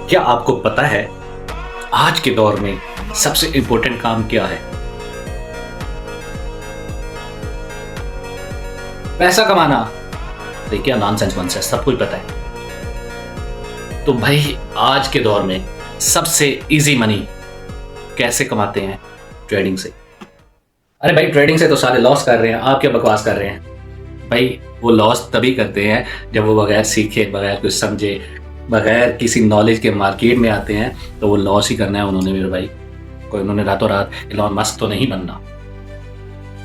क्या आपको पता है आज के दौर में सबसे इंपॉर्टेंट काम क्या है? पैसा कमाना। तो क्या नॉनसेंस वंस है, सब कुछ पता है। तो भाई आज के दौर में सबसे इजी मनी कैसे कमाते हैं? ट्रेडिंग से। अरे भाई ट्रेडिंग से तो सारे लॉस कर रहे हैं, आप क्या बकवास कर रहे हैं? भाई वो लॉस तभी करते हैं जब वो बगैर सीखे, बगैर कुछ समझे, बगैर किसी नॉलेज के मार्केट में आते हैं, तो वो लॉस ही करना है उन्होंने मेरे भाई। कोई उन्होंने रातों रात इलॉन मस्क तो नहीं बनना।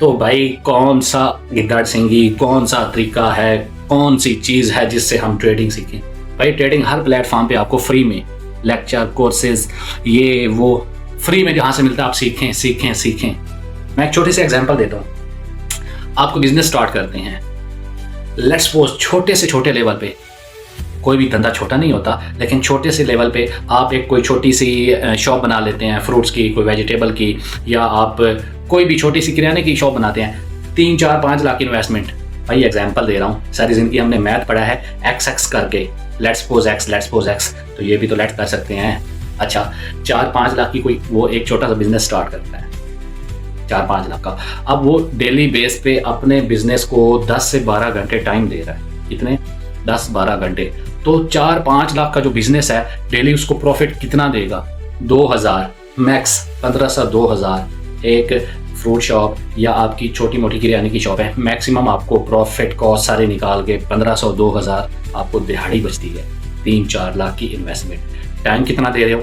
तो भाई कौन सा गिद्दाड़ सिंगी, कौन सा तरीका है, कौन सी चीज़ है जिससे हम ट्रेडिंग सीखें? भाई ट्रेडिंग हर प्लेटफॉर्म पे आपको फ्री में लेक्चर, कोर्सेज, ये वो फ्री में जहाँ से मिलता है आप सीखें सीखें सीखें। मैं एक छोटी सी एग्जांपल देता हूँ। आपको बिजनेस स्टार्ट करते हैं, लेट्स सपोज छोटे से छोटे लेवल पे, कोई भी धंधा छोटा नहीं होता, लेकिन छोटे से लेवल पे आप एक कोई छोटी सी शॉप बना लेते हैं, फ्रूट्स की, कोई वेजिटेबल की, या आप कोई भी छोटी सी किराने की शॉप बनाते हैं। 3, 4, 5 लाख इन्वेस्टमेंट। भाई एग्जांपल दे रहा हूँ, सारी जिंदगी हमने मैथ पढ़ा है एक्स करके, लेट्स सपोज एक्स, तो ये भी तो लेट कर सकते हैं। अच्छा 4-5 लाख की कोई वो एक छोटा सा बिजनेस स्टार्ट करता है, 4-5 लाख का। अब वो डेली बेस पे अपने बिजनेस को 10 से 12 घंटे टाइम दे रहा है। कितने? 10-12 घंटे। तो 4-5 लाख का जो बिजनेस है, डेली उसको प्रॉफिट कितना देगा? 2000 मैक्स, 1500, 2000। एक फ्रूट शॉप या आपकी छोटी मोटी किराने की शॉप है, मैक्सिमम आपको प्रॉफिट कॉस्ट सारे निकाल के 1500, 2000 आपको दिहाड़ी बचती है। 3-4 लाख की इन्वेस्टमेंट। टाइम कितना दे रहे हो?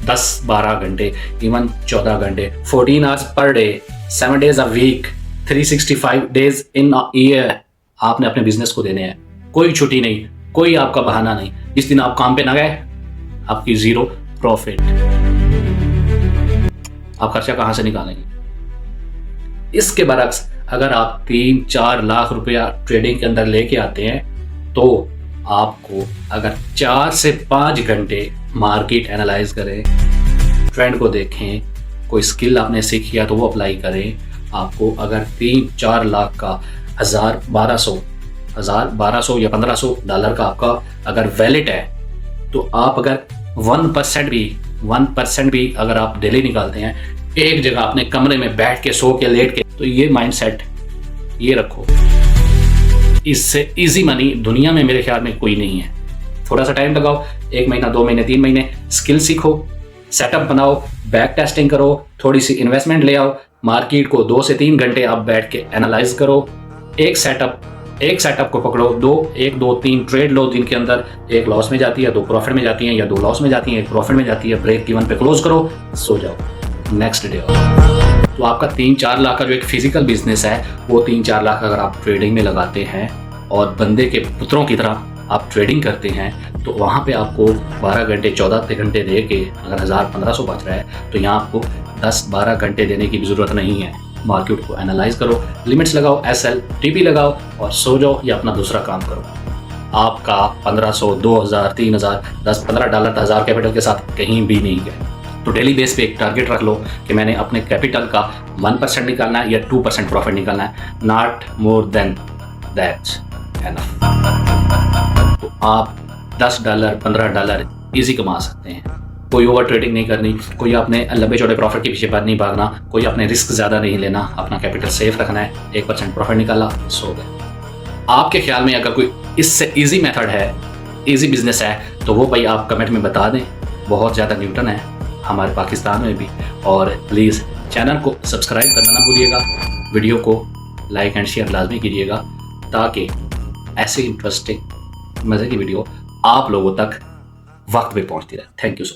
10-12 घंटे, इवन 14 घंटे, 14 hours per day, 7 days a week, 365 days in a year आपने अपने बिजनेस को देने हैं। कोई छुट्टी नहीं, कोई आपका बहाना नहीं। जिस दिन आप काम पे ना गए, आपकी जीरो प्रॉफिट। आप खर्चा कहां से निकालेंगे? इसके बरक्स अगर आप 3-4 लाख रुपया ट्रेडिंग के अंदर लेके आते हैं, तो आपको अगर 4 से 5 घंटे मार्केट एनालाइज करें, ट्रेंड को देखें, कोई स्किल आपने सीख किया तो वो अप्लाई करें, आपको अगर 3-4 लाख का 1200 या $1500 का आपका अगर वैलेट है, तो आप अगर 1% भी अगर आप डेली निकालते हैं, एक जगह अपने कमरे में बैठ के, सो के, लेट के, तो ये माइंडसेट ये रखो, इससे इजी मनी दुनिया में मेरे ख्याल में कोई नहीं है। थोड़ा सा टाइम लगाओ, 1 महीना, 2 महीने, 3 महीने, स्किल सीखो, सेटअप बनाओ, बैक टेस्टिंग करो, थोड़ी सी इन्वेस्टमेंट ले आओ, मार्केट को 2 से 3 घंटे आप बैठ के एनालाइज करो। एक सेटअप को पकड़ो, 1, 2, 3 ट्रेड लो, दिन के अंदर 1 लॉस में जाती है, 2 प्रॉफिट में जाती है, या 2 लॉस में जाती है, 1 प्रॉफिट में जाती है, ब्रेक इवन पे क्लोज करो, सो जाओ, नेक्स्ट डे। तो आपका 3-4 लाख का जो एक फिजिकल बिजनेस है, वो 3-4 लाख अगर आप ट्रेडिंग में लगाते हैं और बंदे के पुत्रों की तरह आप ट्रेडिंग करते हैं, तो वहाँ पे आपको 12 घंटे, 14 घंटे दे के अगर 1000-1500 बच रहा है, तो यहाँ आपको 10-12 घंटे देने की भी ज़रूरत नहीं है। मार्केट को एनालाइज करो, लिमिट्स लगाओ, SL, TP लगाओ और सो जाओ या अपना दूसरा काम करो। आपका 1500, 2000, 3000, $10-15 1000 कैपिटल के साथ कहीं भी नहीं गए। तो डेली बेस पे एक टारगेट रख लो कि मैंने अपने कैपिटल का 1% निकालना है या 2% प्रॉफिट निकालना है, not more than that's enough. तो आप $10, $15 इजी कमा सकते हैं। कोई ओवर ट्रेडिंग नहीं करनी, कोई अपने लंबे चौड़े प्रॉफिट के पीछे पर नहीं भागना, कोई अपने रिस्क ज़्यादा नहीं लेना, अपना कैपिटल सेफ रखना है। 1% प्रॉफिट निकाला, सो गए। आपके ख्याल में अगर कोई इससे इजी मेथड है, इजी बिजनेस है, तो वो भाई आप कमेंट में बता दें। बहुत ज़्यादा न्यूटन है हमारे पाकिस्तान में भी। और प्लीज़ चैनल को सब्सक्राइब करना ना भूलिएगा, वीडियो को लाइक एंड शेयर लाजमी कीजिएगा, ताकि ऐसे इंटरेस्टिंग मज़े की वीडियो आप लोगों तक वक्त पे पहुंचती रहे। Thank you so much.